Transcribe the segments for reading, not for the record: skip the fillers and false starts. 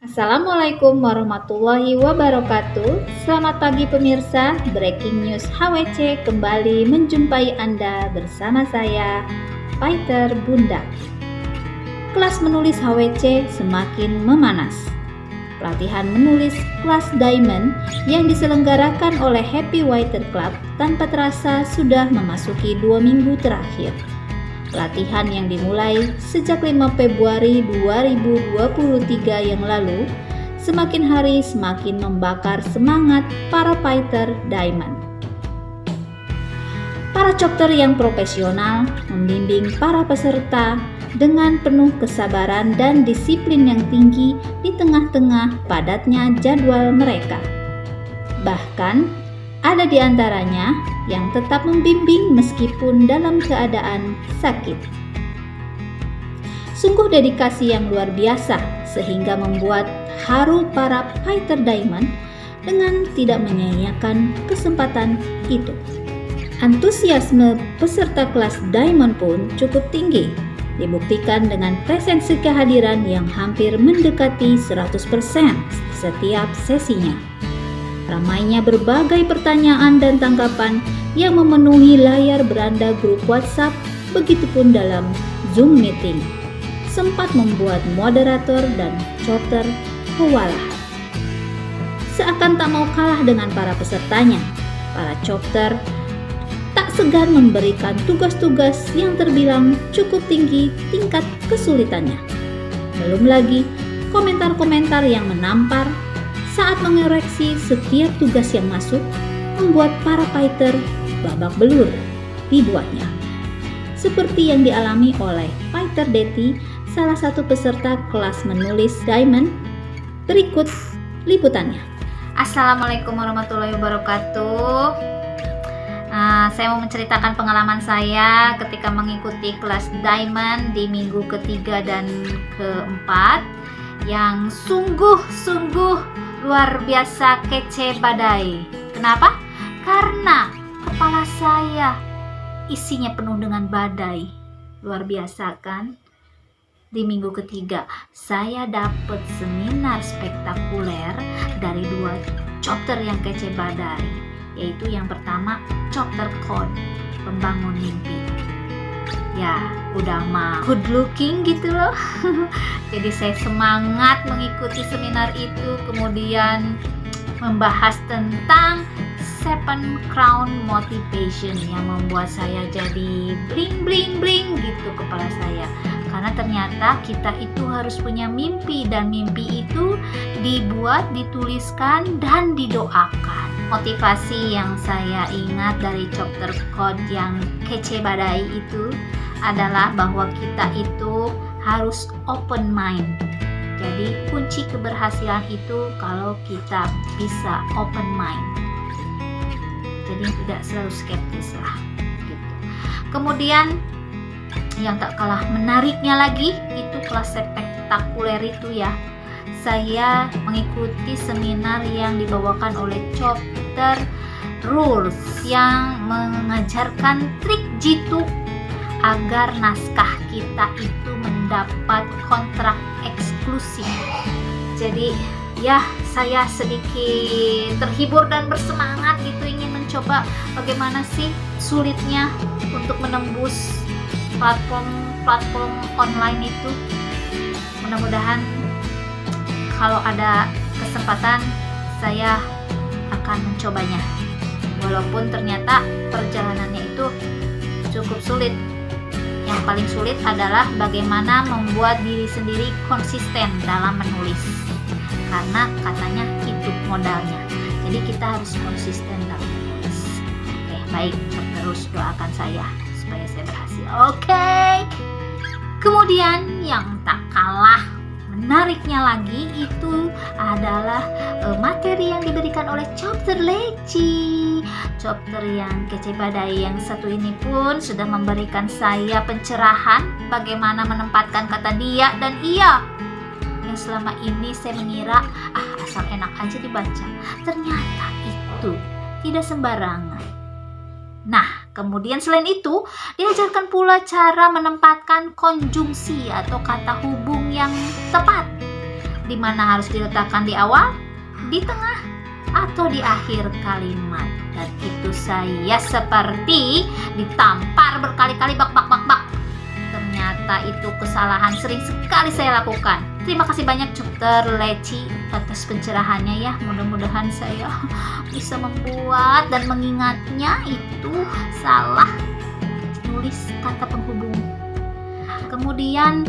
Assalamualaikum warahmatullahi wabarakatuh. Selamat pagi pemirsa, Breaking News HWC kembali menjumpai Anda bersama saya, Paiter Bunda. Kelas menulis HWC semakin memanas. Pelatihan menulis kelas Diamond yang diselenggarakan oleh Happy Writer Club tanpa terasa sudah memasuki 2 minggu terakhir. Pelatihan yang dimulai sejak 5 Februari 2023 yang lalu semakin hari semakin membakar semangat para fighter Diamond. Para chopper yang profesional membimbing para peserta dengan penuh kesabaran dan disiplin yang tinggi di tengah-tengah padatnya jadwal mereka. Bahkan ada di antaranya yang tetap membimbing meskipun dalam keadaan sakit. Sungguh dedikasi yang luar biasa sehingga membuat haru para fighter Diamond dengan tidak menyia-nyiakan kesempatan itu. Antusiasme peserta kelas Diamond pun cukup tinggi, dibuktikan dengan presensi kehadiran yang hampir mendekati 100% setiap sesinya. Ramainya berbagai pertanyaan dan tanggapan yang memenuhi layar beranda grup WhatsApp, begitupun dalam Zoom meeting, sempat membuat moderator dan chopper kewalahan. Seakan tak mau kalah dengan para pesertanya, para chopper tak segan memberikan tugas-tugas yang terbilang cukup tinggi tingkat kesulitannya. Belum lagi komentar-komentar yang menampar saat mengoreksi setiap tugas yang masuk membuat para fighter babak belur dibuatnya. Seperti yang dialami oleh fighter Deti, salah satu peserta kelas menulis Diamond. Berikut liputannya. Assalamualaikum warahmatullahi wabarakatuh. Saya mau menceritakan pengalaman saya ketika mengikuti kelas Diamond di minggu ketiga dan keempat yang sungguh-sungguh luar biasa kece badai. Kenapa? Karena kepala saya isinya penuh dengan badai. Luar biasa kan? Di minggu ketiga saya dapat seminar spektakuler dari 2 chapter yang kece badai, yaitu yang pertama chapter code, pembangun mimpi. Ya, udah mah good looking gitu loh. Jadi saya semangat mengikuti seminar itu, kemudian membahas tentang 7 crown motivation yang membuat saya jadi bling bling bling gitu kepala saya. Karena ternyata kita itu harus punya mimpi, dan mimpi itu dibuat, dituliskan, dan didoakan. Motivasi yang saya ingat dari chapter code yang kece badai itu adalah bahwa kita itu harus open mind. Jadi kunci keberhasilan itu kalau kita bisa open mind. Jadi tidak selalu skeptis lah gitu. Kemudian yang tak kalah menariknya lagi itu kelas spektakuler itu ya. Saya mengikuti seminar yang dibawakan oleh chapter rules yang mengajarkan trik jitu agar naskah kita itu mendapat kontrak eksklusif. Jadi ya, saya sedikit terhibur dan bersemangat gitu, ingin mencoba bagaimana sih sulitnya untuk menembus platform online itu. Mudah-mudahan kalau ada kesempatan saya akan mencobanya, walaupun ternyata perjalanannya itu cukup sulit. Yang paling sulit adalah bagaimana membuat diri sendiri konsisten dalam menulis, karena katanya itu modalnya. Jadi kita harus konsisten dalam menulis. Oke, baik, terus doakan saya supaya saya berhasil. Oke. Kemudian yang tak kalah menariknya lagi itu adalah materi yang diberikan oleh chapter Leci. Chapter yang kece badai yang satu ini pun sudah memberikan saya pencerahan bagaimana menempatkan kata dia dan iya, yang selama ini saya mengira asal enak aja dibaca. Ternyata itu tidak sembarangan. Nah, kemudian selain itu diajarkan pula cara menempatkan konjungsi atau kata hubung yang tepat di mana harus diletakkan di awal, di tengah, atau di akhir kalimat. Dan itu saya seperti ditampar berkali-kali, bak. Ternyata itu kesalahan sering sekali saya lakukan. Terima kasih banyak Dr. Leci atas pencerahannya ya. Mudah-mudahan saya bisa membuat dan mengingatnya itu salah tulis kata penghubung. Kemudian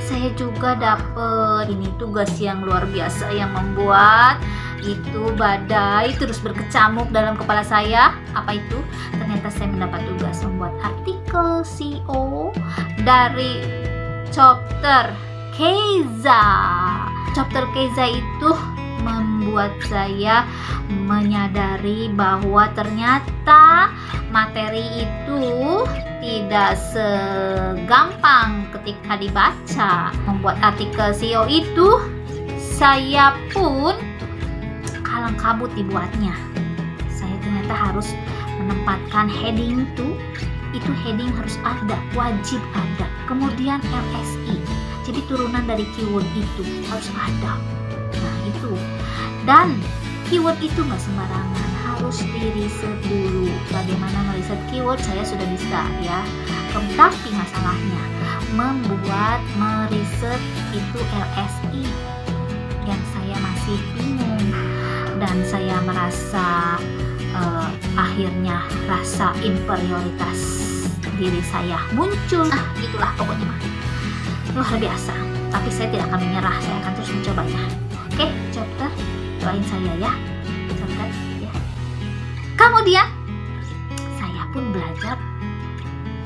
saya juga dapat ini tugas yang luar biasa yang membuat itu badai terus berkecamuk dalam kepala saya. Apa itu? Ternyata saya mendapat tugas membuat artikel CEO dari chapter Keiza. Chapter Keiza itu membuat saya menyadari bahwa ternyata materi itu tidak segampang ketika dibaca. Membuat artikel CEO itu saya pun kalang kabut dibuatnya. Saya ternyata harus menempatkan heading itu heading harus ada, wajib ada. Kemudian LSI, jadi turunan dari keyword itu harus ada. Nah itu, dan keyword itu nggak sembarangan, harus di riset dulu. Bagaimana meriset keyword saya sudah bisa ya. Tapi masalahnya membuat meriset itu LSI yang saya masih bingung. Dan saya merasa akhirnya rasa inferioritas diri saya muncul. Itulah pokoknya mah luar biasa. Tapi saya tidak akan menyerah, saya akan terus mencobanya. Oke, Chapter, doain saya ya, Chapter ya. Kemudian saya pun belajar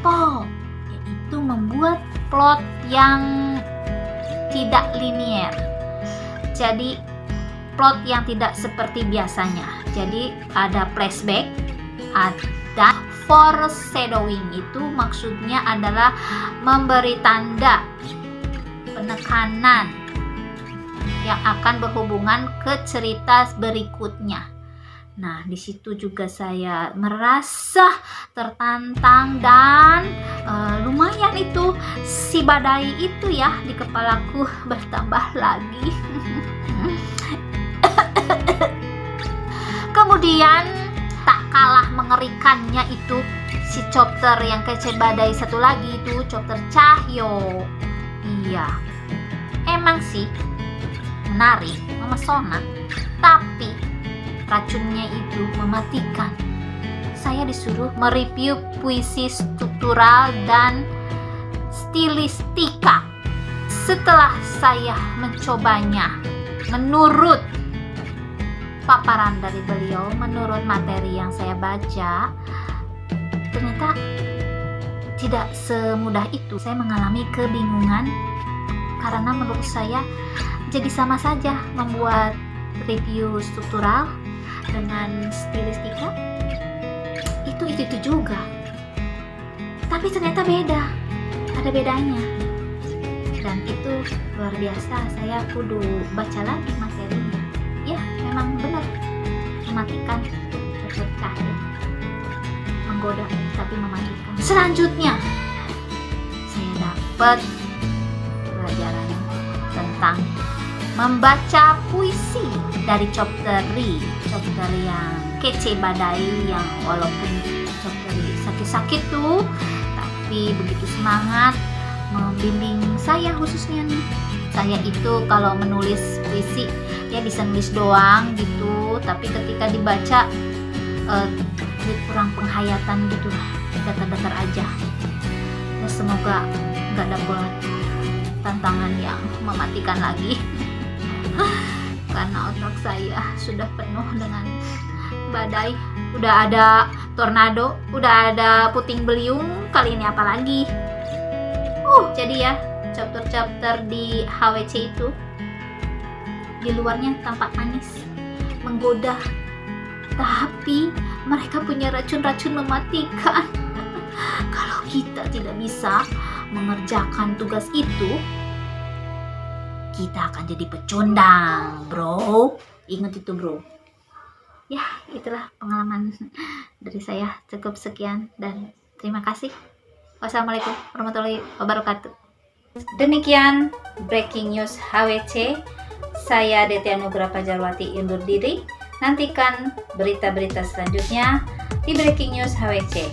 plot, yaitu membuat plot yang tidak linier. Jadi plot yang tidak seperti biasanya. Jadi ada flashback, ada foreshadowing. Itu maksudnya adalah memberi tanda penekanan yang akan berhubungan ke cerita berikutnya. Nah, di situ juga saya merasa tertantang dan lumayan itu si badai itu ya di kepalaku bertambah lagi. Kemudian tak kalah mengerikannya itu si chapter yang kece badai satu lagi itu chapter Cahyo. Iya, emang sih menarik, memesona, tapi racunnya itu mematikan. Saya disuruh mereview puisi struktural dan stilistika. Setelah saya mencobanya, menurut paparan dari beliau, menurut materi yang saya baca, ternyata tidak semudah itu. Saya mengalami kebingungan karena menurut saya jadi sama saja membuat review struktural dengan stilistika itu juga, tapi ternyata beda, ada bedanya. Dan itu luar biasa, saya kudu baca lagi materinya. Ya, memang benar mematikan, Cahyo menggoda tapi mematikan. Selanjutnya saya dapat pelajaran tentang membaca puisi dari chapter yang kece badai, yang walaupun chapter sakit-sakit tuh, tapi begitu semangat membimbing saya khususnya nih. Saya itu kalau menulis puisi ya bisa nulis doang gitu, tapi ketika dibaca kurang penghayatan gitu lah, datar-datar aja. Ya, semoga gak dapat tantangan yang mematikan lagi. Karena otak saya sudah penuh dengan badai, udah ada tornado, udah ada puting beliung, kali ini apa lagi? Jadi ya, chapter-chapter di HWC itu di luarnya tampak manis, menggoda, tapi mereka punya racun-racun mematikan. Kalau kita tidak bisa mengerjakan tugas itu, kita akan jadi pecundang, bro. Ingat itu, bro. Ya, itulah pengalaman dari saya. Cukup sekian dan terima kasih. Wassalamualaikum warahmatullahi wabarakatuh. Demikian breaking news HWC saya Deti Anugrah Fajarwati undur diri. Nantikan berita-berita selanjutnya di Breaking News HWC.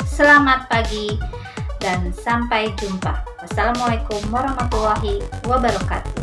Selamat pagi dan sampai jumpa. Wassalamualaikum warahmatullahi wabarakatuh.